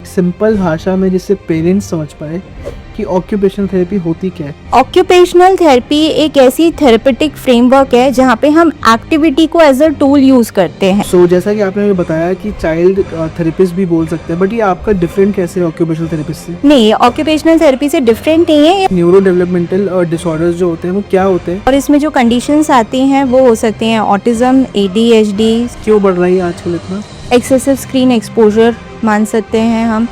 Simple भाषा में जिससे पेरेंट्स समझ पाए कि ऑक्यूपेशनल थेरेपी होती क्या है। ऑक्यूपेशनल थेरेपी एक ऐसी थेरेपेटिक फ्रेमवर्क है जहाँ पे हम एक्टिविटी को एज अ टूल यूज़ करते हैं। सो जैसा कि आपने बताया कि चाइल्ड थेरेपिस्ट भी बोल सकते हैं, बट ये आपका डिफरेंट कैसे है ऑक्यूपेशनल थेरेपिस्ट से? नहीं, ऑक्यूपेशनल थेरेपी से डिफरेंट नहीं है। न्यूरो डेवलपमेंटल डिसऑर्डर्स जो होते हैं वो क्या होते हैं? और इसमें जो कंडीशंस आती हैं वो हो सकती हैं ऑटिज्म, ADHD, क्यों बढ़ रही है आजकल इतना? एक्सेसिव स्क्रीन एक्सपोजर मान सकते हैं हम,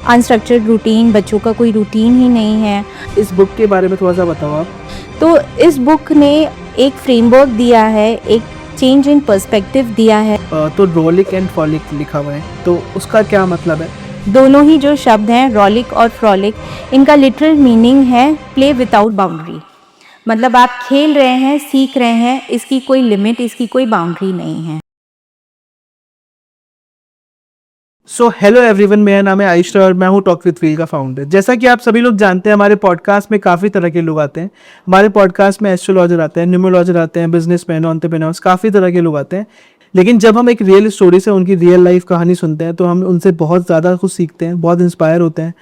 अनस्ट्रक्चर्ड रूटीन, बच्चों का कोई रूटीन ही नहीं है। इस बुक के बारे में थोड़ा सा बताओ आप। तो इस बुक ने एक फ्रेमवर्क दिया है, एक चेंज इन पर्सपेक्टिव दिया है। तो रॉलिक एंड फ्रॉलिक लिखा हुआ है, तो उसका क्या मतलब है? दोनों ही जो शब्द हैं रॉलिक और फ्रॉलिक, इनका लिटरल मीनिंग है प्ले विदाउट बाउंड्री। मतलब आप खेल रहे हैं, सीख रहे हैं, इसकी कोई लिमिट, इसकी कोई बाउंड्री नहीं है। सो हेलो एवरीवन, मेरा नाम है आयुष और मैं हूँ टॉक विद फील का फाउंडर। जैसा कि आप सभी लोग जानते हैं, हमारे पॉडकास्ट में काफ़ी तरह के लोग आते हैं। हमारे पॉडकास्ट में एस्ट्रोलॉजर आते हैं, न्यूमरोलॉजर आते हैं, बिजनेसमैन, एंटरप्रेन्योर्स, काफ़ी तरह के लोग आते हैं। लेकिन जब हम एक रियल स्टोरी से उनकी रियल लाइफ कहानी सुनते हैं तो हम उनसे बहुत ज़्यादा कुछ सीखते हैं, बहुत इंस्पायर होते हैं।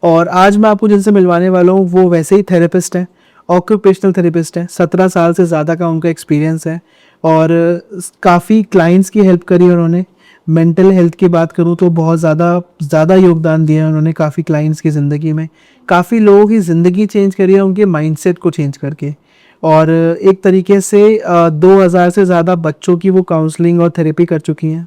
और आज मैं आपको जिनसे मिलवाने वाला हूँ वो वैसे ही थेरेपिस्ट हैं, ऑक्यूपेशनल थेरेपिस्ट हैं। 17 साल से ज़्यादा का उनका एक्सपीरियंस है और काफ़ी क्लाइंट्स की हेल्प करी है उन्होंने। मेंटल हेल्थ की बात करूँ तो बहुत ज़्यादा योगदान दिया है उन्होंने काफ़ी क्लाइंट्स की ज़िंदगी में। काफ़ी लोगों की ज़िंदगी चेंज करी है उनके माइंडसेट को चेंज करके। और एक तरीके से 2000 से ज़्यादा बच्चों की वो काउंसलिंग और थेरेपी कर चुकी हैं।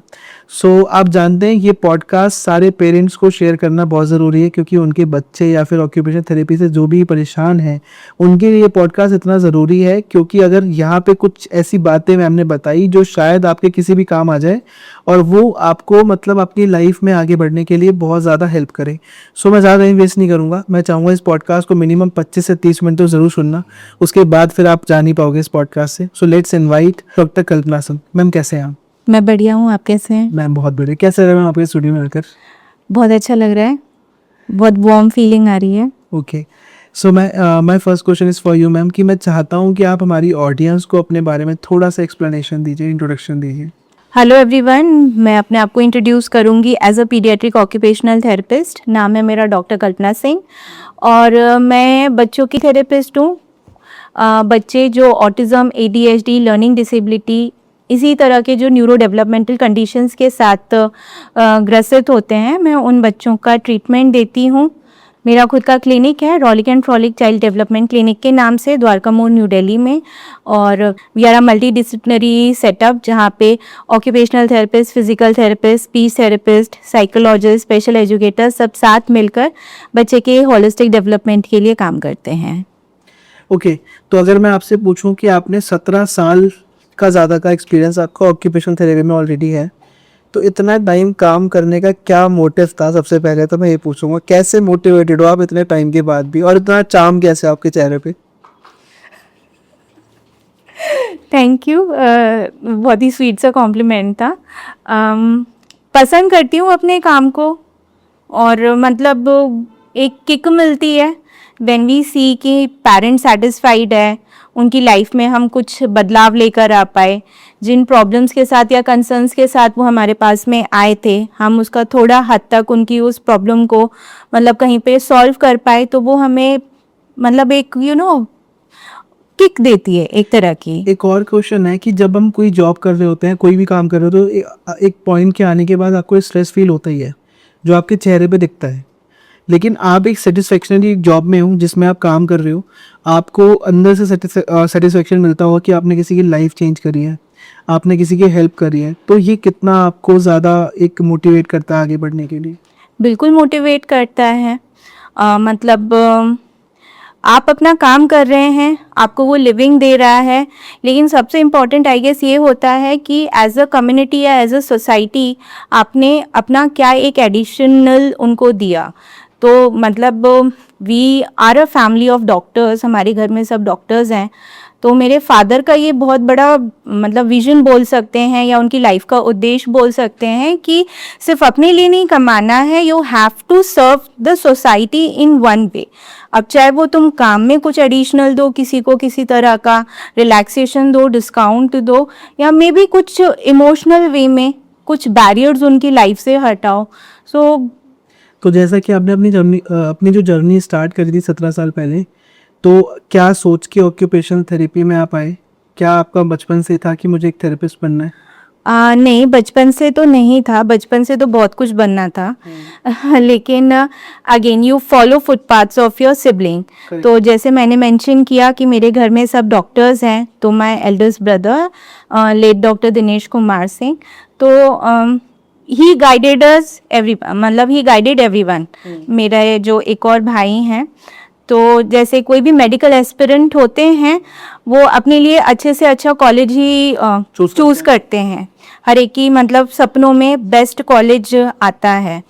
सो आप जानते हैं ये पॉडकास्ट सारे पेरेंट्स को शेयर करना बहुत ज़रूरी है, क्योंकि उनके बच्चे या फिर ऑक्यूपेशन थेरेपी से जो भी परेशान हैं उनके लिए ये पॉडकास्ट इतना ज़रूरी है। क्योंकि अगर यहाँ पे कुछ ऐसी बातें मैम ने बताई जो शायद आपके किसी भी काम आ जाए और वो आपको मतलब अपनी लाइफ में आगे बढ़ने के लिए बहुत ज़्यादा हेल्प करे। सो मैं ज़्यादा टाइम वेस्ट नहीं करूँगा। मैं चाहूँगा इस पॉडकास्ट को मिनिमम 25 से 30 मिनट तो ज़रूर सुनना, उसके बाद फिर आप जान ही पाओगे इस पॉडकास्ट से। So let's invite doctor Kalpana Singh. Ma'am कैसे हैं आप? मैं बढ़िया हूँ, आप कैसे हैं? मैम बहुत बढ़िया। कैसे रहा मैम आपके स्टूडियो में आकर? बहुत अच्छा लग रहा है, बहुत वार्म फीलिंग आ रही है। Okay, so my first question is for you ma'am कि मैं चाहता हूँ कि आप हमारी ऑडियंस को अपने बारे में थोड़ा सा एक्सप्लेनेशन दीजिए, इंट्रोडक्शन दीजिए। हेलो एवरीवन, मैं अपने आप को इंट्रोड्यूस करूंगी as a paediatric occupational therapist. नाम है मेरा डॉक्टर कल्पना सिंह और मैं बच्चों की थेरेपिस्ट हूँ। बच्चे जो ऑटिज्म, ADHD, लर्निंग डिसेबिलिटी, इसी तरह के जो न्यूरो डेवलपमेंटल कंडीशंस के साथ ग्रसित होते हैं, मैं उन बच्चों का ट्रीटमेंट देती हूँ। मेरा खुद का क्लिनिक है, rollick and frolic child development clinic के नाम से, द्वारका मोड़, न्यू दिल्ली में। और we are a multidisciplinary setup जहाँ पे occupational therapist, physical therapist, speech therapist, psychologist, special educator सब साथ मिलकर बच्चे के होलिस्टिक डेवलपमेंट के लिए काम करते हैं। ओके, तो अगर मैं आपसे पूछूं कि आपने 17 साल का ज़्यादा का एक्सपीरियंस आपका ऑक्यूपेशनल थेरेपी में ऑलरेडी है, तो इतना टाइम काम करने का क्या मोटिव था? सबसे पहले तो मैं ये पूछूंगा, कैसे मोटिवेटेड हो आप इतने टाइम के बाद भी, और इतना चार्म कैसे आपके चेहरे पे? थैंक यू, बहुत ही स्वीट सा कॉम्प्लीमेंट था। पसंद करती हूँ अपने काम को और मतलब एक किक मिलती है व्हेन वी सी कि पेरेंट्स सेटिस्फाइड है, उनकी लाइफ में हम कुछ बदलाव लेकर आ पाए। जिन प्रॉब्लम्स के साथ या कंसर्न्स के साथ वो हमारे पास में आए थे, हम उसका थोड़ा हद तक उनकी उस प्रॉब्लम को मतलब कहीं पे सॉल्व कर पाए, तो वो हमें मतलब एक किक देती है एक तरह की। एक और क्वेश्चन है कि जब हम कोई जॉब कर रहे होते हैं, कोई भी काम कर रहे हो, तो एक पॉइंट के आने के बाद आपको स्ट्रेस फील होता ही है जो आपके चेहरे पे दिखता है। लेकिन आप एक सेटिस्फेक्शनरी जॉब में हो जिसमें आप काम कर रहे हो, आपको अंदर से सेटिस्फेक्शन मिलता होगा कि आपने किसी की लाइफ चेंज करी है, आपने किसी की हेल्प करी है। तो ये कितना आपको ज़्यादा एक मोटिवेट करता है आगे बढ़ने के लिए? बिल्कुल मोटिवेट करता है। मतलब आप अपना काम कर रहे हैं, आपको वो लिविंग दे रहा है, लेकिन सबसे इम्पॉर्टेंट आई गेस ये होता है कि एज अ कम्युनिटी या एज अ सोसाइटी आपने अपना क्या एक एडिशनल उनको दिया। तो मतलब we are a family of doctors, हमारे घर में सब डॉक्टर्स हैं। तो मेरे फादर का ये बहुत बड़ा मतलब विजन बोल सकते हैं या उनकी लाइफ का उद्देश्य बोल सकते हैं कि सिर्फ अपने लिए नहीं कमाना है, you have to serve the society in one way. अब चाहे वो तुम काम में कुछ एडिशनल दो, किसी को किसी तरह का रिलैक्सेशन दो, डिस्काउंट दो, या मे बी कुछ इमोशनल वे में कुछ बैरियर्स उनकी लाइफ से हटाओ। सो तो जैसा कि आपने अपनी जो जर्नी स्टार्ट करी थी 17 साल पहले, तो क्या सोच के ऑक्यूपेशनल थेरेपी में आप आए? क्या आपका बचपन से था कि मुझे एक थेरेपिस्ट बनना है? नहीं, बचपन से तो नहीं था, बचपन से तो बहुत कुछ बनना था। लेकिन again you follow footpaths of your sibling. Correct. तो जैसे मैंने मेंशन किया कि मेरे घर में सब डॉक्टर्स हैं, तो my eldest brother late doctor Dinesh Kumar Singh, तो ही गाइडेड अस मतलब ही गाइडेड एवरीवन। मेरा ये जो एक और भाई हैं, तो जैसे कोई भी मेडिकल एस्पिरेंट होते हैं, वो अपने लिए अच्छे से अच्छा कॉलेज ही चूज करते हैं। हर एक की मतलब सपनों में बेस्ट कॉलेज आता है।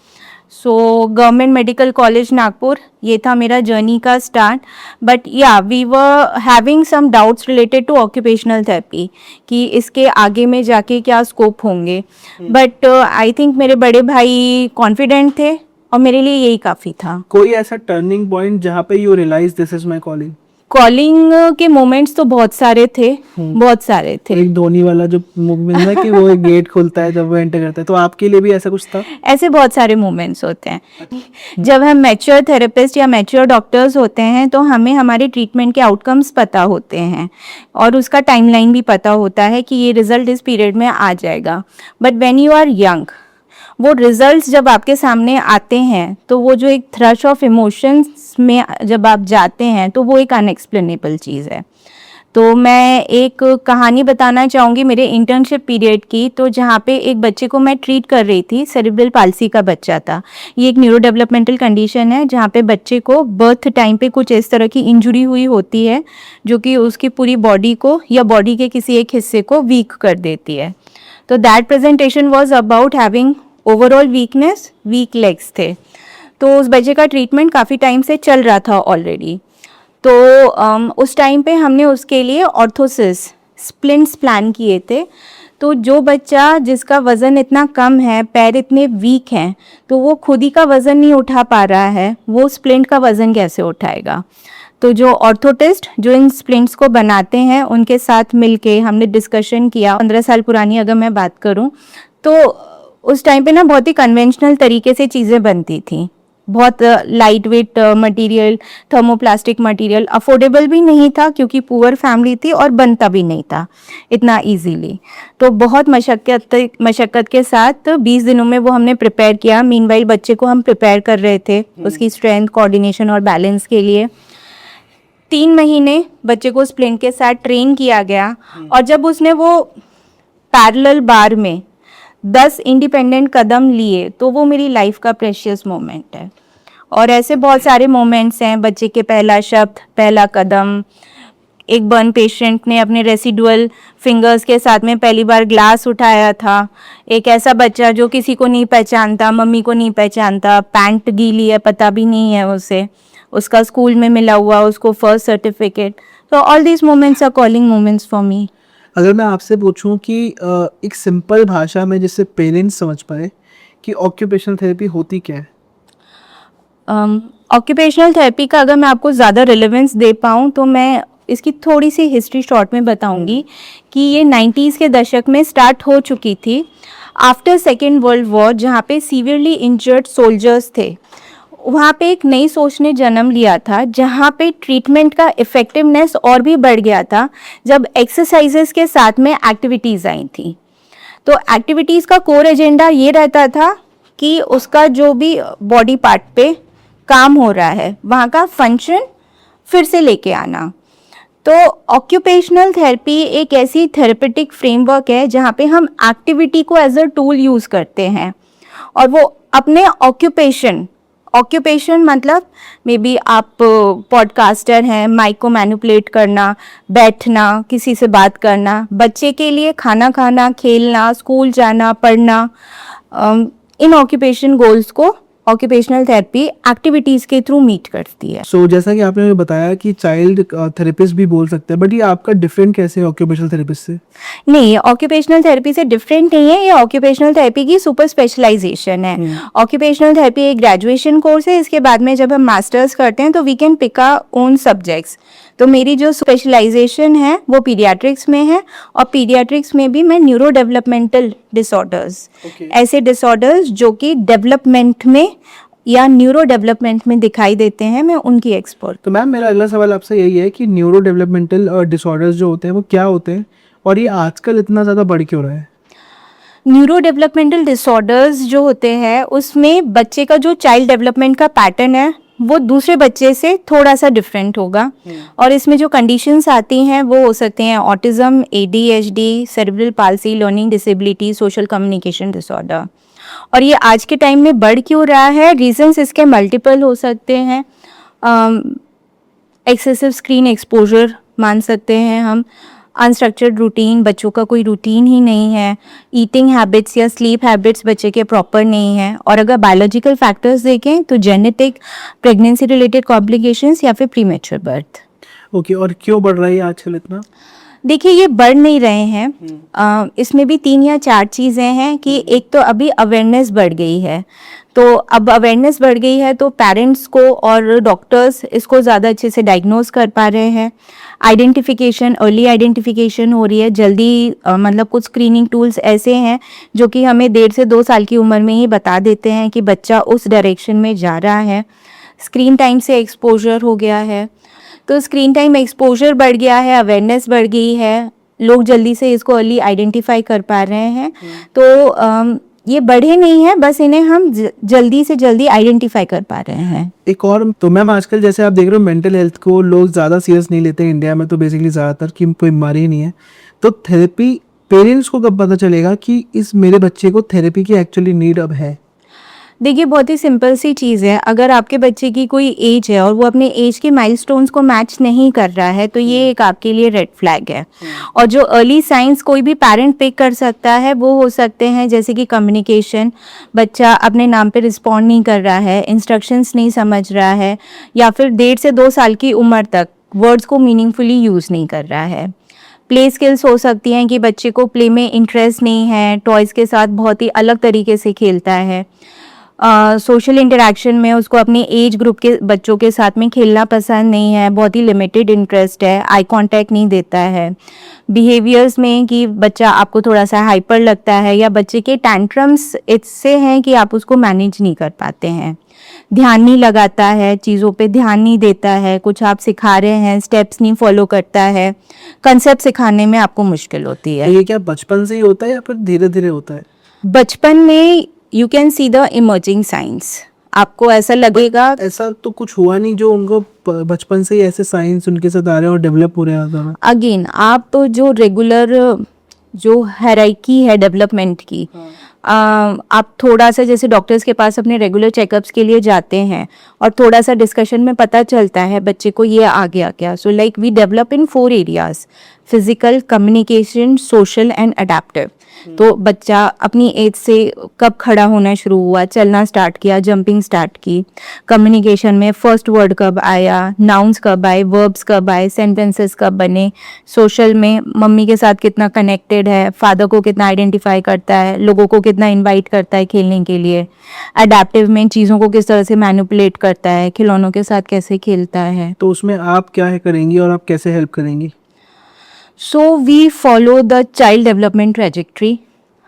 So government medical college Nagpur, ये था मेरा जर्नी का start. But yeah we were having some doubts related to occupational therapy कि इसके आगे में जाके क्या स्कोप होंगे। बट आई थिंक मेरे बड़े भाई कॉन्फिडेंट थे और मेरे लिए यही काफ़ी था। कोई ऐसा टर्निंग पॉइंट जहाँ पे you realise this is my calling? Calling के मोमेंट्स तो बहुत सारे थे, बहुत सारे थे। एक धोनी वाला जो मूवमेंट है कि वो एक गेट खुलता है जब वो एंटर करता है, तो आपके लिए भी ऐसा कुछ था? ऐसे बहुत सारे मोमेंट्स होते हैं। जब हम मैच्योर थेरेपिस्ट या मैच्योर डॉक्टर्स होते हैं, तो हमें हमारे ट्रीटमेंट के आउटकम्स पता होते हैं और उसका टाइमलाइन भी पता होता है कि ये रिजल्ट इस पीरियड में आ जाएगा। But when you are young, वो रिजल्ट्स जब आपके सामने आते हैं, तो वो जो एक थ्रश ऑफ इमोशंस में जब आप जाते हैं, तो वो एक अनएक्सप्लेनेबल चीज़ है। तो मैं एक कहानी बताना चाहूँगी मेरे इंटर्नशिप पीरियड की, तो जहाँ पे एक बच्चे को मैं ट्रीट कर रही थी, सेरेब्रल पाल्सी का बच्चा था। ये एक न्यूरो डेवलपमेंटल कंडीशन है जहाँ पे बच्चे को बर्थ टाइम पे कुछ इस तरह की इंजरी हुई होती है जो कि उसकी पूरी बॉडी को या बॉडी के किसी एक हिस्से को वीक कर देती है। तो that presentation was about having overall weakness, weak legs थे। तो उस बच्चे का ट्रीटमेंट काफ़ी टाइम से चल रहा था ऑलरेडी। तो उस टाइम पे हमने उसके लिए ऑर्थोसिस स्प्लिंट्स प्लान किए थे। तो जो बच्चा जिसका वज़न इतना कम है, पैर इतने वीक हैं, तो वो खुद ही का वज़न नहीं उठा पा रहा है, वो स्प्लिंट का वज़न कैसे उठाएगा? तो जो ऑर्थोटिस्ट जो इन स्प्लिंट्स को बनाते हैं, उनके साथ मिलके हमने डिस्कशन किया। 15 साल पुरानी अगर मैं बात करूं, तो उस टाइम पे ना बहुत ही कन्वेंशनल तरीके से चीज़ें बनती थी। बहुत light weight material, thermoplastic material, affordable भी नहीं था क्योंकि पुअर फैमिली थी और बनता भी नहीं था इतना इजीली। तो बहुत मशक्क़त के साथ 20 दिनों में वो हमने प्रिपेयर किया। मीनवाइल बच्चे को हम प्रिपेयर कर रहे थे उसकी स्ट्रेंथ, कोऑर्डिनेशन और बैलेंस के लिए। 3 महीने बच्चे को स्प्लिंट के साथ ट्रेन किया गया और जब उसने वो पैरेलल बार में 10 इंडिपेंडेंट कदम लिए, तो वो मेरी लाइफ का प्रेशियस मोमेंट है। और ऐसे बहुत सारे मोमेंट्स हैं, बच्चे के पहला शब्द, पहला कदम। एक बर्न पेशेंट ने अपने रेसिडुअल फिंगर्स के साथ में पहली बार ग्लास उठाया था। एक ऐसा बच्चा जो किसी को नहीं पहचानता, मम्मी को नहीं पहचानता, पैंट गीली है पता भी नहीं है उसे, उसका स्कूल में मिला हुआ उसको फर्स्ट सर्टिफिकेट। तो all these moments are calling moments for me. अगर मैं आपसे पूछूं कि एक सिंपल भाषा में जिससे पेरेंट्स समझ पाए कि ऑक्यूपेशनल थेरेपी होती क्या है? ऑक्यूपेशनल थेरेपी का अगर मैं आपको ज़्यादा रिलेवेंस दे पाऊँ, तो मैं इसकी थोड़ी सी हिस्ट्री शॉर्ट में बताऊंगी कि ये 90s के दशक में स्टार्ट हो चुकी थी आफ्टर सेकेंड वर्ल्ड वॉर, जहाँ पे सीवियरली इंजर्ड सोल्जर्स थे। वहाँ पे एक नई सोच ने जन्म लिया था, जहाँ पे ट्रीटमेंट का इफ़ेक्टिवनेस और भी बढ़ गया था जब एक्सरसाइजेस के साथ में एक्टिविटीज़ आई थी। तो एक्टिविटीज़ का कोर एजेंडा ये रहता था कि उसका जो भी बॉडी पार्ट पे काम हो रहा है, वहाँ का फंक्शन फिर से लेके आना। तो ऑक्यूपेशनल थेरेपी एक ऐसी थेरेपेटिक फ्रेमवर्क है जहाँ पे हम एक्टिविटी को एज अ टूल यूज़ करते हैं और वो अपने ऑक्यूपेशन मतलब मे बी आप पॉडकास्टर हैं, माइक को मैनिपुलेट करना, बैठना, किसी से बात करना, बच्चे के लिए खाना खाना, खेलना, स्कूल जाना, पढ़ना, इन ऑक्यूपेशन गोल्स को ऑक्यूपेशनल थेरेपी एक्टिविटीज़ के थ्रू मीट करती है। सो जैसा कि आपने मुझे बताया कि चाइल्ड थेरेपिस्ट भी बोल सकते हैं, बट ये आपका डिफरेंट कैसे है ऑक्यूपेशनल थेरेपिस्ट से? नहीं, ऑक्यूपेशनल थेरेपी से डिफरेंट नहीं है, ये ऑक्यूपेशनल थेरेपी की सुपर स्पेशलाइजेशन है। ऑक्यूपेशनल थेरेपी एक ग्रेजुएशन कोर्स है, इसके बाद में जब हम मास्टर्स करते हैं तो we can pick our own subjects. तो मेरी जो स्पेशलाइजेशन है वो पीडियाट्रिक्स में है और पीडियाट्रिक्स में भी मैं न्यूरो डेवलपमेंटल डिसऑर्डर्स, ऐसे डिसऑर्डर्स जो कि डेवलपमेंट में या न्यूरो डेवलपमेंट में दिखाई देते हैं, मैं उनकी एक्सपर्ट। तो मैम मेरा अगला सवाल आपसे यही है कि न्यूरो डेवलपमेंटल डिसऑर्डर्स जो होते हैं वो क्या होते हैं और ये आजकल इतना ज़्यादा बढ़ क्यों रहा है? न्यूरो डेवलपमेंटल डिसऑर्डर्स जो होते हैं उसमें बच्चे का जो चाइल्ड डेवलपमेंट का पैटर्न है वो दूसरे बच्चे से थोड़ा सा डिफरेंट होगा। और इसमें जो कंडीशंस आती हैं वो हो सकते हैं autism, ADHD, cerebral palsy, learning disability, social communication disorder. और ये आज के टाइम में बढ़ क्यों रहा है? रीजंस इसके मल्टीपल हो सकते हैं। एक्सेसिव स्क्रीन एक्सपोजर मान सकते हैं हम, अनस्ट्रक्चर्ड रूटीन, बच्चों का कोई रूटीन ही नहीं है, ईटिंग हैबिट्स या स्लीप हैबिट्स बच्चे के प्रॉपर नहीं है। और अगर बायोलॉजिकल फैक्टर्स देखें तो जेनेटिक, प्रेगनेंसी रिलेटेड कॉम्प्लिकेशंस या फिर प्रीमेच्योर बर्थ। ओके, और क्यों बढ़ रहा है ये आजकल इतना? देखिए ये बढ़ नहीं रहे हैं। इसमें भी 3 या 4 चीज़ें हैं कि एक तो अभी अवेयरनेस बढ़ गई है, तो अब अवेयरनेस बढ़ गई है तो पेरेंट्स को और डॉक्टर्स इसको ज़्यादा अच्छे से डायग्नोज कर पा रहे हैं। आइडेंटिफिकेशन, अर्ली आइडेंटिफिकेशन हो रही है जल्दी। मतलब कुछ स्क्रीनिंग टूल्स ऐसे हैं जो कि हमें 1.5 से 2 साल की उम्र में ही बता देते हैं कि बच्चा उस डायरेक्शन में जा रहा है। स्क्रीन टाइम से एक्सपोजर हो गया है, तो स्क्रीन टाइम एक्सपोजर बढ़ गया है, अवेयरनेस बढ़ गई है, लोग जल्दी से इसको अर्ली आइडेंटिफाई कर पा रहे हैं। तो ये बढ़े नहीं है, बस इन्हें हम जल्दी से जल्दी आइडेंटिफाई कर पा रहे हैं। एक और तो मैम आजकल जैसे आप देख रहे हो मेंटल हेल्थ को लोग ज़्यादा सीरियस नहीं लेते हैं इंडिया में, तो बेसिकली ज़्यादातर कि कोई बीमारी ही नहीं है। तो थेरेपी पेरेंट्स को कब पता चलेगा कि इस मेरे बच्चे को थेरेपी की एक्चुअली नीड अब है? देखिए बहुत ही सिंपल सी चीज़ है, अगर आपके बच्चे की कोई एज है और वो अपने एज के माइलस्टोन्स को मैच नहीं कर रहा है तो ये एक आपके लिए रेड फ्लैग है। और जो अर्ली साइंस कोई भी पेरेंट पिक कर सकता है वो हो सकते हैं जैसे कि कम्युनिकेशन, बच्चा अपने नाम पे रिस्पॉन्ड नहीं कर रहा है, इंस्ट्रक्शंस नहीं समझ रहा है, या फिर 1.5 से 2 साल की उम्र तक वर्ड्स को मीनिंगफुली यूज़ नहीं कर रहा है। प्ले स्किल्स हो सकती हैं कि बच्चे को प्ले में इंटरेस्ट नहीं है, टॉयज़ के साथ बहुत ही अलग तरीके से खेलता है। सोशल इंटरेक्शन में उसको अपने एज ग्रुप के बच्चों के साथ में खेलना पसंद नहीं है, बहुत ही लिमिटेड इंटरेस्ट है, आई कांटेक्ट नहीं देता है। बिहेवियर्स में कि बच्चा आपको थोड़ा सा हाइपर लगता है या बच्चे के टैंट्रम्स इससे हैं कि आप उसको मैनेज नहीं कर पाते हैं, ध्यान नहीं लगाता है, चीज़ों पे ध्यान नहीं देता है, कुछ आप सिखा रहे हैं स्टेप्स नहीं फॉलो करता है, कंसेप्ट सिखाने में आपको मुश्किल होती है। ये क्या बचपन से ही होता है या फिर धीरे धीरे होता है? बचपन में you can see the emerging science, आपको ऐसा लगेगा। ऐसा तो कुछ हुआ नहीं जो उनको बचपन से ही ऐसे साइंस उनके साथ आ रहे हैं और डेवलप हो रहे हैं? अगेन आप तो जो रेगुलर जो हायरार्की है डेवलपमेंट की, आप थोड़ा सा जैसे डॉक्टर्स के पास अपने रेगुलर चेकअप्स के लिए जाते हैं और थोड़ा सा डिस्कशन में पता चलता है बच्चे को ये आ गया क्या। So like we develop in 4 areas, physical, communication, social and adaptive. तो बच्चा अपनी एज से कब खड़ा होना शुरू हुआ, चलना स्टार्ट किया, जंपिंग स्टार्ट की, कम्युनिकेशन में फर्स्ट वर्ड कब आया, नाउन्स कब आए, वर्ब्स कब आए, सेंटेंसेस कब बने, सोशल में मम्मी के साथ कितना कनेक्टेड है, फादर को कितना आइडेंटिफाई करता है, लोगों को कितना इनवाइट करता है खेलने के लिए, अडेप्टिव में चीज़ों को किस तरह से मैनिपुलेट करता है, खिलौनों के साथ कैसे खेलता है। तो उसमें आप क्या है करेंगी और आप कैसे हेल्प करेंगी? So we follow the child development trajectory.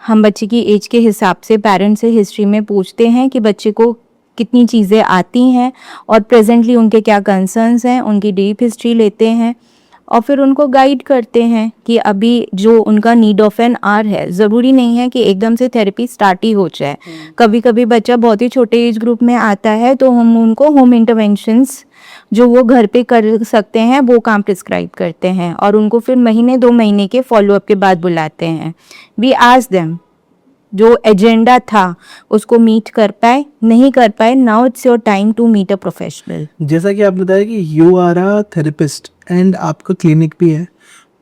हम बच्चे की एज के हिसाब से पेरेंट्स से हिस्ट्री में पूछते हैं कि बच्चे को कितनी चीज़ें आती हैं और प्रेजेंटली उनके क्या कंसर्न्स हैं, उनकी डीप हिस्ट्री लेते हैं और फिर उनको गाइड करते हैं कि अभी जो उनका नीड ऑफ एन आवर है। ज़रूरी नहीं है कि एकदम से थेरेपी स्टार्ट ही हो जाए। कभी कभी बच्चा बहुत ही छोटे एज ग्रुप में आता है तो हम उनको होम इंटरवेंशंस जो वो घर पे कर सकते हैं वो काम प्रिस्क्राइब करते हैं और उनको फिर महीने 2 महीने के फॉलोअप के बाद बुलाते हैं। वी आस्क देम जो एजेंडा था उसको मीट कर पाए, नहीं कर पाए, now it's your time to meet a professional. जैसा कि आपने बताया कि you are a therapist and आपका क्लिनिक भी है,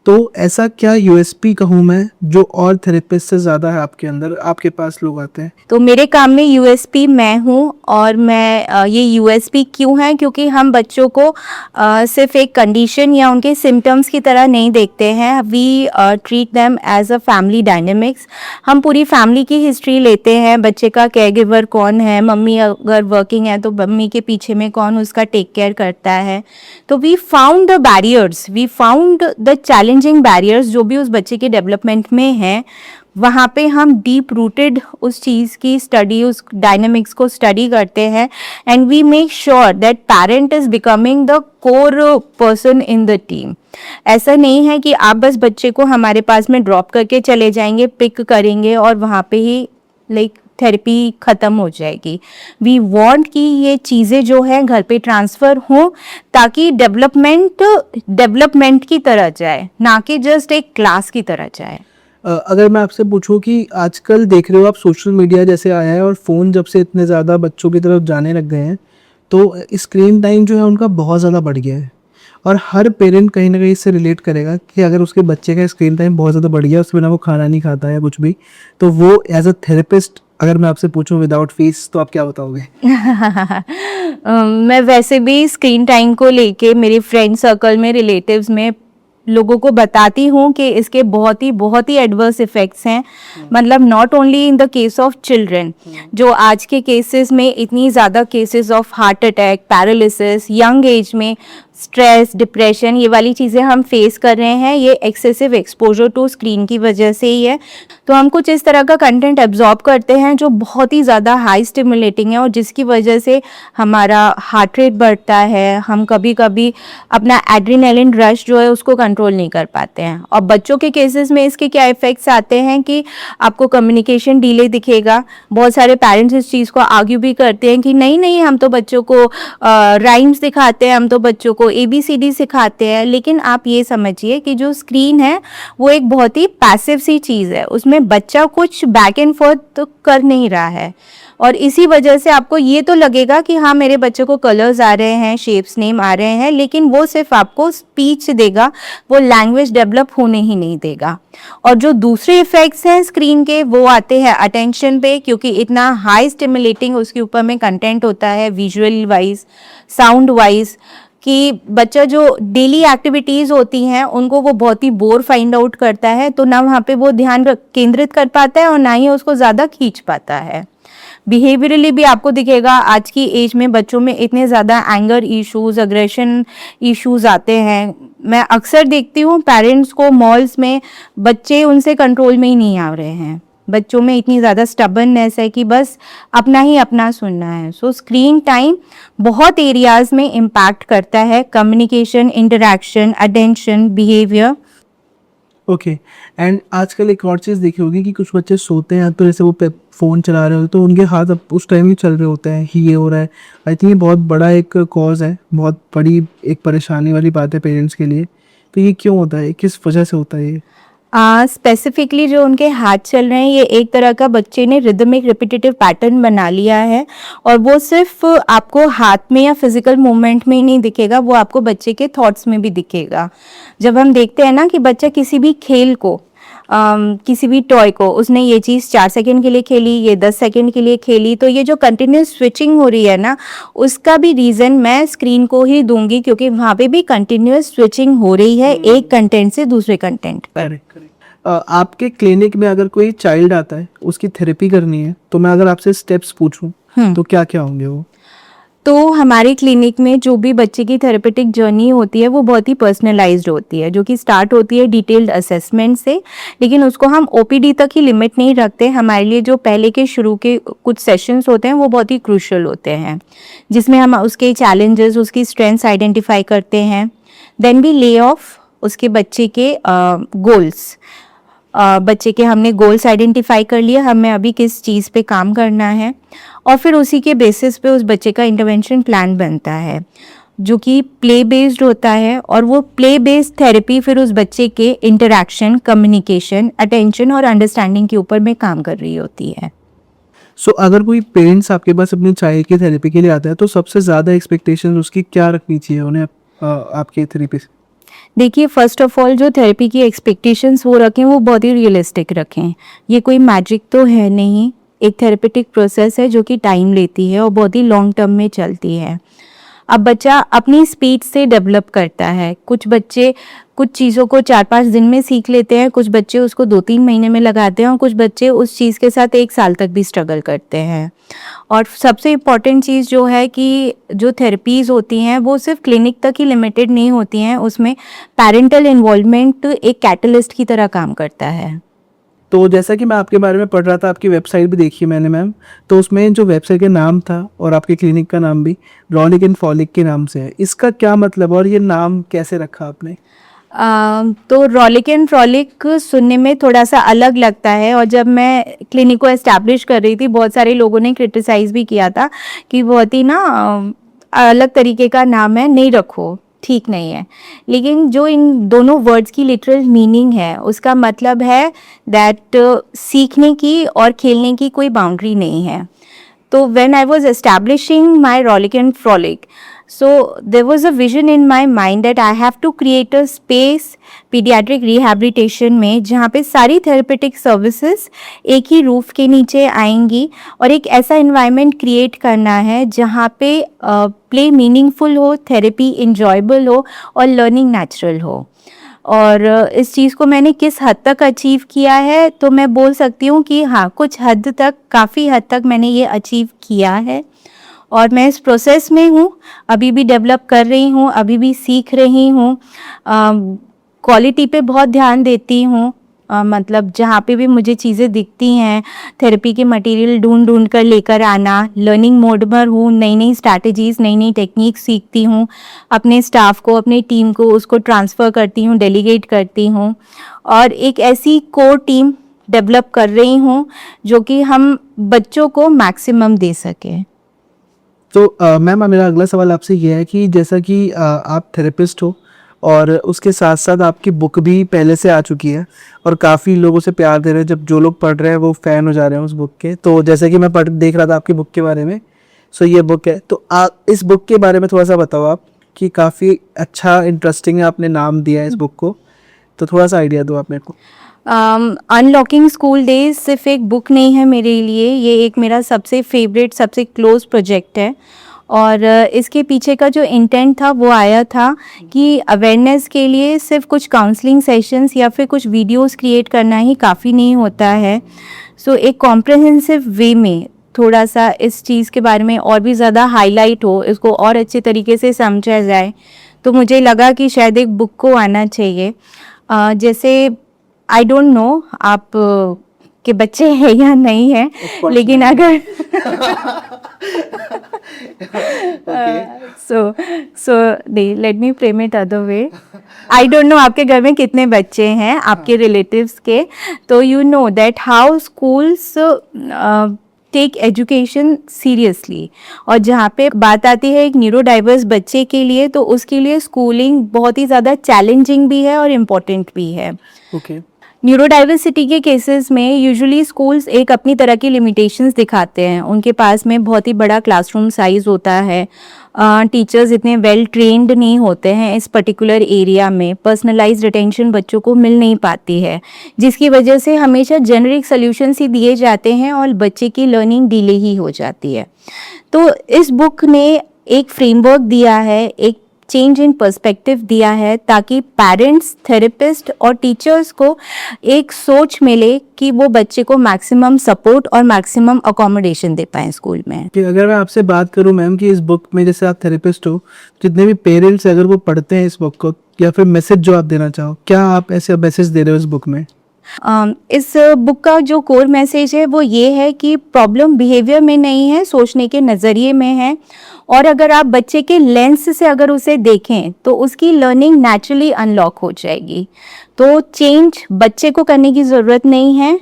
तो ऐसा क्या यूएसपी कहूँ मैं जो और थेरेपिस्ट से ज़्यादा है आपके अंदर, आपके पास लोग आते हैं? तो मेरे काम में यूएसपी मैं हूँ और मैं ये यूएसपी क्यों है क्योंकि हम बच्चों को सिर्फ एक कंडीशन या उनके सिम्टम्स की तरह नहीं देखते हैं। We treat them as a family dynamics. हम पूरी फैमिली की हिस्ट्री लेते हैं, बच्चे का केयर गिवर कौन है, मम्मी अगर वर्किंग है तो मम्मी के पीछे में कौन उसका टेक केयर करता है। तो we found the barriers, we found the challenging barriers जो भी उस बच्चे के डेवलपमेंट में हैं, वहाँ पे हम डीप रूटेड उस चीज़ की स्टडी, उस डायनेमिक्स को स्टडी करते हैं and we make sure that parent is becoming the core person in the team. ऐसा नहीं है कि आप बस बच्चे को हमारे पास में ड्रॉप करके चले जाएंगे, पिक करेंगे और वहाँ पे ही थेरेपी ख़त्म हो जाएगी। वी वांट कि ये चीज़ें जो है घर पे ट्रांसफ़र हों ताकि डेवलपमेंट की तरह जाए, ना कि जस्ट एक क्लास की तरह जाए। अगर मैं आपसे पूछूं कि आजकल देख रहे हो आप सोशल मीडिया जैसे आया है और फ़ोन जब से इतने ज़्यादा बच्चों की तरफ जाने लग गए हैं, तो स्क्रीन टाइम जो है उनका बहुत ज़्यादा बढ़ गया है और हर पेरेंट कहीं ना कहीं इससे रिलेट करेगा कि अगर उसके बच्चे का स्क्रीन टाइम बहुत ज़्यादा बढ़ गया, उसके बिना वो खाना नहीं खाता या कुछ भी, तो वो एज अ थेरेपिस्ट अगर मैं आपसे पूछूं विदाउट फीस तो आप क्या बताओगे? मैं वैसे भी स्क्रीन टाइम को लेके मेरे फ्रेंड सर्कल में, रिलेटिव्स में लोगों को बताती हूँ कि इसके बहुत ही एडवर्स इफ़ेक्ट्स हैं। मतलब not only in the case of children, जो आज के केसेस में इतनी ज़्यादा cases of heart attack, paralysis, young age में स्ट्रेस, डिप्रेशन, ये वाली चीज़ें हम फेस कर रहे हैं, ये एक्सेसिव एक्सपोजर टू स्क्रीन की वजह से ही है। तो हम कुछ इस तरह का कंटेंट एब्जॉर्ब करते हैं जो बहुत ही ज़्यादा हाई स्टिमुलेटिंग है और जिसकी वजह से हमारा हार्ट रेट बढ़ता है, हम कभी कभी अपना एड्रेनालिन रश जो है उसको कंट्रोल नहीं कर पाते हैं। और बच्चों के केसेस में इसके क्या इफ़ेक्ट्स आते हैं कि आपको कम्युनिकेशन डिले दिखेगा। बहुत सारे पेरेंट्स इस चीज़ को आर्ग्यू भी करते हैं कि नहीं नहीं, हम तो बच्चों को राइम्स दिखाते हैं, हम तो बच्चों को ABCD सिखाते हैं। लेकिन आप ये समझिए कि जो स्क्रीन है वो एक बहुत ही पैसिव सी चीज़ है, उसमें बच्चा कुछ बैक एंड फोर्थ तो कर नहीं रहा है और इसी वजह से आपको ये तो लगेगा कि हाँ मेरे बच्चे को कलर्स आ रहे हैं, शेप्स नेम आ रहे हैं, लेकिन वो सिर्फ आपको स्पीच देगा, वो लैंग्वेज डेवलप होने ही नहीं देगा। और जो दूसरे इफेक्ट्स हैं स्क्रीन के वो आते हैं अटेंशन पे, क्योंकि इतना हाई स्टिमुलेटिंग उसके ऊपर में कंटेंट होता है, विजुअल वाइज, साउंड वाइज, कि बच्चा जो डेली एक्टिविटीज़ होती हैं उनको वो बहुत ही बोर फाइंड आउट करता है, तो ना वहाँ पे वो ध्यान केंद्रित कर पाता है और ना ही उसको ज़्यादा खींच पाता है। बिहेवियरली भी आपको दिखेगा आज की एज में बच्चों में इतने ज़्यादा एंगर इश्यूज, अग्रेशन इश्यूज आते हैं। मैं अक्सर देखती हूँ पेरेंट्स को मॉल्स में, बच्चे उनसे कंट्रोल में ही नहीं आ रहे हैं। बच्चों में इतनी ज़्यादा स्टबर्ननेस है कि बस अपना ही अपना सुनना है। सो स्क्रीन टाइम बहुत एरियाज में इम्पैक्ट करता है, communication, interaction, attention, behaviour. Okay. And आजकल एक और चीज़ देखी होगी कि कुछ बच्चे सोते हैं तो जैसे वो फ़ोन चला रहे होते तो उनके हाथ अब उस टाइम ही चल रहे होते हैं, ये हो रहा है। आई थिंक ये बहुत बड़ा एक कॉज है, बहुत बड़ी एक परेशानी वाली बात है पेरेंट्स के लिए। तो ये क्यों होता है, किस वजह से होता है ये? स्पेसिफिकली जो उनके हाथ चल रहे हैं, ये एक तरह का बच्चे ने रिदमिक रिपीटेटिव पैटर्न बना लिया है और वो सिर्फ आपको हाथ में या फिजिकल मूवमेंट में ही नहीं दिखेगा, वो आपको बच्चे के थॉट्स में भी दिखेगा। जब हम देखते हैं ना कि बच्चा किसी भी खेल को, किसी भी टॉय को, उसने ये चीज़ 4 सेकंड के लिए खेली, ये 10 सेकंड के लिए खेली, तो ये जो कंटिन्यूस स्विचिंग हो रही है ना, उसका भी रीज़न मैं स्क्रीन को ही दूंगी, क्योंकि वहाँ पे भी कंटिन्यूस स्विचिंग हो रही है एक कंटेंट से दूसरे कंटेंट पर। करेक्ट। आपके क्लिनिक में अगर कोई चाइल्ड आता है, उसकी थेरेपी करनी है, तो मैं अगर आपसे स्टेप्स पूछूं तो क्या क्या होंगे वो? तो हमारे क्लिनिक में जो भी बच्चे की थेरेपेटिक जर्नी होती है वो बहुत ही पर्सनलाइज्ड होती है, जो कि स्टार्ट होती है डिटेल्ड असेसमेंट से, लेकिन उसको हम OPD तक ही लिमिट नहीं रखते। हमारे लिए जो पहले के शुरू के कुछ सेशंस होते हैं वो बहुत ही क्रूशियल होते हैं, जिसमें हम उसके चैलेंजेस, उसकी स्ट्रेंथ्स आइडेंटिफाई करते हैं। देन वी ले ऑफ उसके बच्चे के गोल्स। बच्चे के हमने गोल्स आइडेंटिफाई कर लिए, हमें अभी किस चीज़ पे काम करना है, और फिर उसी के बेसिस पे उस बच्चे का इंटरवेंशन प्लान बनता है, जो कि प्ले बेस्ड होता है। और वो प्ले बेस्ड थेरेपी फिर उस बच्चे के इंटरेक्शन, कम्युनिकेशन, अटेंशन और अंडरस्टैंडिंग के ऊपर में काम कर रही होती है। सो अगर कोई पेरेंट्स आपके पास अपने चाइल्ड की थेरेपी के लिए आता है तो सबसे ज़्यादा एक्सपेक्टेशन उसकी क्या रखनी चाहिए उन्हें आपके थेरेपी से? देखिए, फर्स्ट ऑफ ऑल जो थेरेपी की एक्सपेक्टेशंस वो रखें वो बहुत ही रियलिस्टिक रखें। ये कोई मैजिक तो है नहीं, एक थेरेपेटिक प्रोसेस है जो कि टाइम लेती है और बहुत ही लॉन्ग टर्म में चलती है। अब बच्चा अपनी स्पीड से डेवलप करता है। कुछ बच्चे कुछ चीज़ों को 4-5 दिन में सीख लेते हैं, कुछ बच्चे उसको 2-3 महीने में लगाते हैं और कुछ बच्चे उस चीज़ के साथ 1 साल तक भी स्ट्रगल करते हैं। और सबसे इम्पॉर्टेंट चीज़ जो है कि जो थेरेपीज़ होती हैं वो सिर्फ क्लिनिक तक ही लिमिटेड नहीं होती हैं, उसमें पेरेंटल इन्वॉल्वमेंट एक कैटलिस्ट की तरह काम करता है। तो जैसा कि मैं आपके बारे में पढ़ रहा था, आपकी वेबसाइट भी देखी मैंने मैम, तो उसमें जो वेबसाइट का नाम था और आपके क्लिनिक का नाम भी रॉलिक एंड फॉलिक के नाम से है, इसका क्या मतलब और ये नाम कैसे रखा आपने? तो रॉलिक एंड फ्रॉलिक सुनने में थोड़ा सा अलग लगता है, और जब मैं क्लिनिक को एस्टैब्लिश कर रही थी बहुत सारे लोगों ने क्रिटिसाइज़ भी किया था कि बहुत ही ना अलग तरीके का नाम है, नहीं रखो, ठीक नहीं है। लेकिन जो इन दोनों वर्ड्स की लिटरल मीनिंग है उसका मतलब है दैट सीखने की और खेलने की कोई बाउंड्री नहीं है। So when I was establishing my Rollick and Frolic, so there was a vision in my mind that I have to create a space pediatric rehabilitation में जहाँ पे सारी therapeutic services एक ही रूफ के नीचे आएंगी, और एक ऐसा environment create करना है जहाँ पे play meaningful हो, therapy enjoyable हो और learning natural हो। और इस चीज़ को मैंने किस हद तक अचीव किया है, तो मैं बोल सकती हूँ कि हाँ, कुछ हद तक, काफ़ी हद तक मैंने ये अचीव किया है, और मैं इस प्रोसेस में हूँ, अभी भी डेवलप कर रही हूँ, अभी भी सीख रही हूँ। क्वालिटी पे बहुत ध्यान देती हूँ। मतलब जहाँ पे भी मुझे चीज़ें दिखती हैं, थेरेपी के मटेरियल ढूंढ ढूंढ कर लेकर आना, लर्निंग मोड पर हूँ, नई नई स्ट्रैटेजीज़, नई नई टेक्निक सीखती हूँ, अपने स्टाफ को, अपनी टीम को उसको ट्रांसफ़र करती हूँ, डेलीगेट करती हूँ, और एक ऐसी कोर टीम डेवलप कर रही हूँ जो कि हम बच्चों को मैक्सिमम दे सकें। तो मैम मेरा अगला सवाल आपसे ये है कि जैसा कि आप थेरेपिस्ट हो और उसके साथ साथ आपकी बुक भी पहले से आ चुकी है और काफ़ी लोगों से प्यार दे रहे हैं, जब जो लोग पढ़ रहे हैं वो फ़ैन हो जा रहे हैं उस बुक के। तो जैसे कि मैं देख रहा था आपकी बुक के बारे में, सो ये बुक है, तो इस बुक के बारे में थोड़ा सा बताओ आप, कि काफ़ी अच्छा इंटरेस्टिंग है, आपने नाम दिया है इस बुक को, तो थोड़ा सा आइडिया दो आप मेरे को। अनलॉकिंग स्कूल डेज सिर्फ एक बुक नहीं है मेरे लिए, ये एक मेरा सबसे फेवरेट, सबसे क्लोज प्रोजेक्ट है। और इसके पीछे का जो इंटेंट था वो आया था कि अवेयरनेस के लिए सिर्फ कुछ काउंसलिंग सेशंस या फिर कुछ वीडियोस क्रिएट करना ही काफ़ी नहीं होता है। सो एक कॉम्प्रहेंसिव वे में थोड़ा सा इस चीज़ के बारे में और भी ज़्यादा हाईलाइट हो, इसको और अच्छे तरीके से समझा जाए, तो मुझे लगा कि शायद एक बुक को आना चाहिए। जैसे आई डोंट नो आप के बच्चे हैं या नहीं है, लेकिन अगर so let me frame it other way. I don't know आपके घर में कितने बच्चे हैं, आपके रिलेटिव्स के, तो you know that how schools take education seriously. और जहाँ पे बात आती है एक न्यूरो डाइवर्स बच्चे के लिए, तो उसके लिए स्कूलिंग बहुत ही ज़्यादा चैलेंजिंग भी है और इम्पोर्टेंट भी है। ओके। न्यूरोडाइवर्सिटी के केसेस में यूजुअली स्कूल्स एक अपनी तरह की लिमिटेशंस दिखाते हैं। उनके पास में बहुत ही बड़ा क्लासरूम साइज़ होता है, टीचर्स इतने वेल ट्रेंड नहीं होते हैं इस पर्टिकुलर एरिया में, पर्सनलाइज्ड अटेंशन बच्चों को मिल नहीं पाती है, जिसकी वजह से हमेशा जेनरिक सॉल्यूशंस ही दिए जाते हैं और बच्चे की लर्निंग डिले ही हो जाती है। तो इस बुक ने एक फ्रेमवर्क दिया है, एक चेंज इन पर्सपेक्टिव दिया है, ताकि पेरेंट्स, थेरेपिस्ट और टीचर्स को एक सोच मिले कि वो बच्चे को मैक्सिमम सपोर्ट और मैक्सिमम अकोमोडेशन दे पाएँ स्कूल में। कि अगर मैं आपसे बात करूं मैम कि इस बुक में, जैसे आप थेरेपिस्ट हो, जितने भी पेरेंट्स अगर वो पढ़ते हैं इस बुक को, या फिर मैसेज जो आप देना चाहो, क्या आप ऐसे मैसेज दे रहे हो इस बुक में? इस बुक का जो कोर मैसेज है वो ये है कि प्रॉब्लम बिहेवियर में नहीं है, सोचने के नज़रिए में है। और अगर आप बच्चे के लेंस से अगर उसे देखें तो उसकी लर्निंग नेचुरली अनलॉक हो जाएगी। तो चेंज बच्चे को करने की ज़रूरत नहीं है,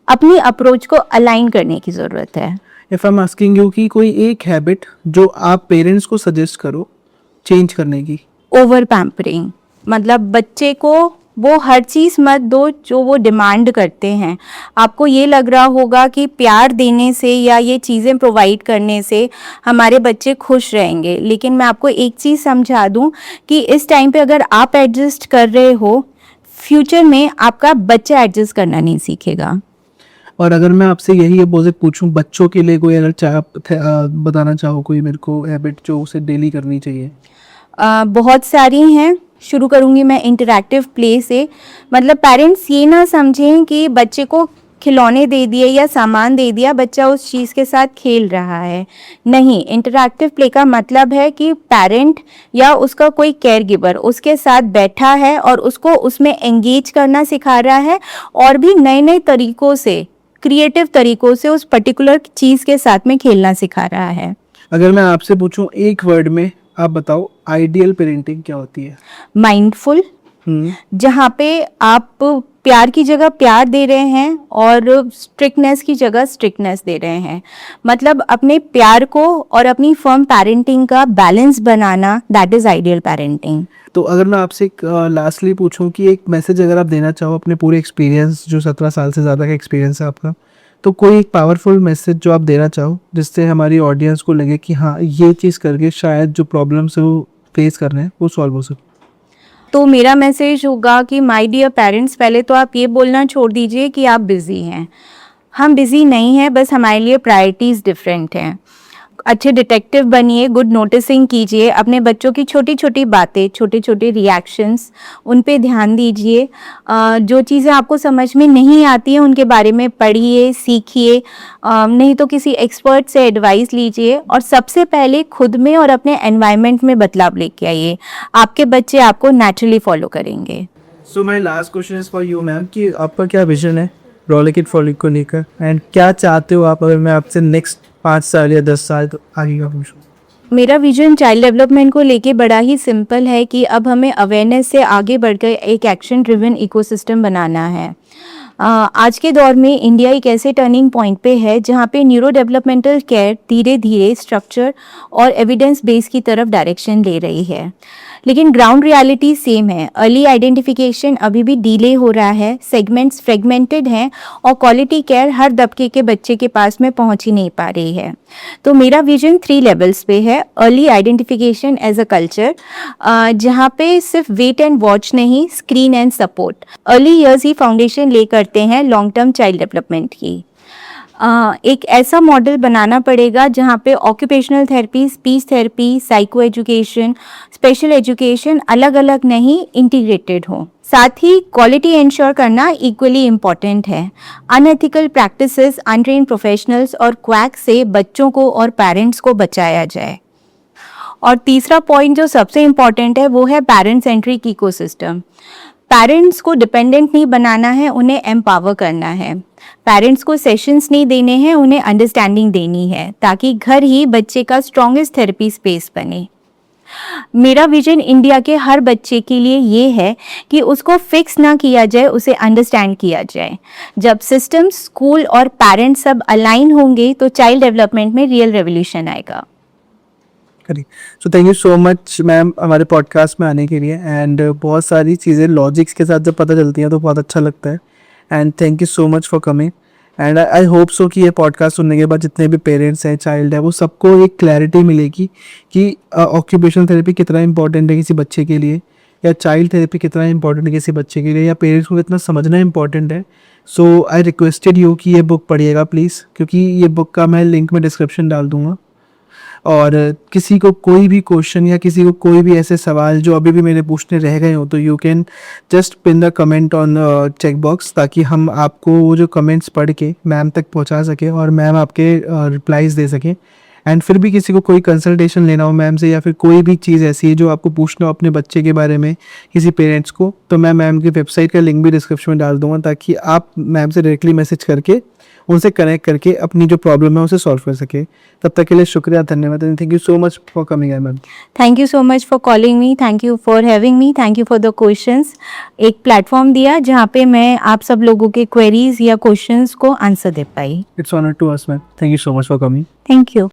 अपनी अप्रोच को अलाइन करने की ज़रूरत है। If I am asking you कि कोई एक हैबिट जो आप पेरेंट्स को सजेस्ट करो चेंज करने की। ओवर पैम्परिंग, मतलब बच्चे को वो हर चीज़ मत दो जो वो डिमांड करते हैं। आपको ये लग रहा होगा कि प्यार देने से या ये चीज़ें प्रोवाइड करने से हमारे बच्चे खुश रहेंगे, लेकिन मैं आपको एक चीज़ समझा दूं कि इस टाइम पे अगर आप एडजस्ट कर रहे हो, फ्यूचर में आपका बच्चा एडजस्ट करना नहीं सीखेगा। और अगर मैं आपसे यही अपोजिट पूछूं, बच्चों के लिए कोई अगर बताना चाहो कोई मेरे को हैबिट जो उसे डेली करनी चाहिए? बहुत सारी हैं, शुरू करूँगी मैं इंटरैक्टिव प्ले से। मतलब पेरेंट्स ये ना समझें कि बच्चे को खिलौने दे दिए या सामान दे दिया, बच्चा उस चीज़ के साथ खेल रहा है। नहीं, इंटरैक्टिव प्ले का मतलब है कि पेरेंट या उसका कोई केयर गिवर उसके साथ बैठा है और उसको उसमें एंगेज करना सिखा रहा है और भी नए नए तरीकों से, क्रिएटिव तरीकों से उस पर्टिकुलर चीज़ के साथ में खेलना सिखा रहा है। अगर मैं आपसे पूछूं एक वर्ड में, आप बताओ आइडियल पेरेंटिंग क्या होती है? माइंडफुल, जहाँ पे आप प्यार की जगह प्यार दे रहे हैं और स्ट्रिक्टनेस की जगह स्ट्रिक्टनेस दे रहे हैं। मतलब अपने प्यार को और अपनी फर्म पेरेंटिंग का balance banana, that is ideal parenting. तो अगर मैं आपसे एक लास्टली पूछूं कि एक मैसेज अगर आप देना चाहो अपने पूरे एक्सपीरियंस, जो 17 साल से ज़्यादा का एक्सपीरियंस है आपका, तो कोई एक पावरफुल मैसेज जो आप देना चाहो जिससे हमारी ऑडियंस को लगे कि हाँ ये चीज़ करके शायद जो प्रॉब्लम्स है वो फेस कर रहे हैं वो सॉल्व हो सके। तो मेरा मैसेज होगा कि माय डियर पेरेंट्स, पहले तो आप ये बोलना छोड़ दीजिए कि आप बिज़ी हैं। हम बिज़ी नहीं हैं, बस हमारे लिए प्रायोरिटीज़ डिफरेंट हैं। अच्छे डिटेक्टिव बनिए, गुड नोटिसिंग कीजिए, अपने बच्चों की छोटी छोटी बातें, छोटे छोटे रिएक्शंस, उन पे ध्यान दीजिए। जो चीज़ें आपको समझ में नहीं आती हैं उनके बारे में पढ़िए, सीखिए, नहीं तो किसी एक्सपर्ट से एडवाइस लीजिए और सबसे पहले खुद में और अपने एनवायरनमेंट में बदलाव लेके आइए। आपके बच्चे आपको नेचुरली फॉलो करेंगे। So my last question is for you ma'am कि आपका क्या विजन है रॉलिकिड फॉलिक को लेकर, एंड क्या चाहते हो आप? अगर मैं आपसे नेक्स्ट 5 साल या 10 साल तो आगे का पूछूं। मेरा विजन चाइल्ड डेवलपमेंट को लेके बड़ा ही सिंपल है कि अब हमें अवेयरनेस से आगे बढ़कर एक एक्शन ड्रिवन इकोसिस्टम बनाना है। आज के दौर में इंडिया एक ऐसे टर्निंग पॉइंट पे है जहाँ पे न्यूरो डेवलपमेंटल केयर धीरे धीरे स्ट्रक्चर और एविडेंस बेस की तरफ डायरेक्शन ले रही है, लेकिन ग्राउंड रियलिटी सेम है। अर्ली आइडेंटिफिकेशन अभी भी डिले हो रहा है, सेगमेंट्स फ्रेगमेंटेड हैं और क्वालिटी केयर हर दबके के बच्चे के पास में पहुंच ही नहीं पा रही है। तो मेरा विजन 3 लेवल्स पे है। Early identification as a culture, जहाँ पे सिर्फ वेट एंड वॉच नहीं, screen and support. Early years ही फाउंडेशन ले करते हैं लॉन्ग टर्म चाइल्ड डेवलपमेंट की। एक ऐसा मॉडल बनाना पड़ेगा जहाँ पे occupational therapy, speech therapy, psycho education, special education अलग अलग नहीं, इंटीग्रेटेड हो। साथ ही क्वालिटी इंश्योर करना इक्वली इम्पॉर्टेंट है। अनएथिकल प्रैक्टिसेस, अनट्रेन्ड प्रोफेशनल्स और क्वैक से बच्चों को और पेरेंट्स को बचाया जाए। और तीसरा पॉइंट जो सबसे इम्पॉर्टेंट है वो है पेरेंट सेंट्रिक इकोसिस्टम। पेरेंट्स को डिपेंडेंट नहीं बनाना है, उन्हें एम्पावर करना है। पेरेंट्स को सेशंस नहीं देने हैं, उन्हें अंडरस्टैंडिंग देनी है, ताकि घर ही बच्चे का स्ट्रॉन्गेस्ट थेरेपी स्पेस बने। मेरा विजन इंडिया के हर बच्चे के लिए ये है कि उसको फिक्स ना किया जाए, उसे अंडरस्टैंड किया जाए। जब सिस्टम, स्कूल और पेरेंट्स सब अलाइन होंगे तो चाइल्ड डेवलपमेंट में रियल रेवोल्यूशन आएगा। So thank you so much ma'am हमारे पॉडकास्ट में आने के लिए, एंड बहुत सारी चीज़ें लॉजिक्स के साथ जब पता चलती हैं तो बहुत अच्छा लगता है। And thank you so much for coming, and I hope so कि ये पॉडकास्ट सुनने के बाद जितने भी पेरेंट्स हैं, चाइल्ड है, वो सबको एक क्लैरिटी मिलेगी कि ऑक्यूपेशनल थेरेपी कितना इंपॉर्टेंट है किसी बच्चे के लिए, या चाइल्ड थेरेपी कितना इंपॉर्टेंट है किसी बच्चे के लिए, या पेरेंट्स को कितना समझना इंपॉर्टेंट है। सो आई रिक्वेस्टेड यू कि ये बुक पढ़िएगा प्लीज़, क्योंकि ये बुक का मैं लिंक में डिस्क्रिप्शन डाल दूँगा। और किसी को कोई भी क्वेश्चन या किसी को कोई भी ऐसे सवाल जो अभी भी मेरे पूछने रह गए हो, तो you can just pin the comment on check box, ताकि हम आपको वो जो कमेंट्स पढ़ के मैम तक पहुंचा सके और मैम आपके रिप्लाईज दे सकें। एंड फिर भी किसी को कोई कंसल्टेशन लेना हो मैम से, या फिर कोई भी चीज़ ऐसी है जो आपको पूछना हो अपने बच्चे के बारे में किसी पेरेंट्स को, तो मैं मैम की वेबसाइट का लिंक भी डिस्क्रिप्शन में डाल दूँगा, ताकि आप मैम से डायरेक्टली मैसेज करके उनसे कनेक्ट करके अपनी जो प्रॉब्लम है उसे सॉल्व कर सके। तब तक के लिए शुक्रिया, धन्यवाद, and thank you so much for coming ma'am. Thank you so much for calling me, thank you for having me, thank you for the questions. एक प्लेटफॉर्म दिया जहाँ पे मैं आप सब लोगों के क्वेरीज या क्वेश्चंस को आंसर दे पाई। It's honour to us ma'am, thank you so much for coming. Thank you.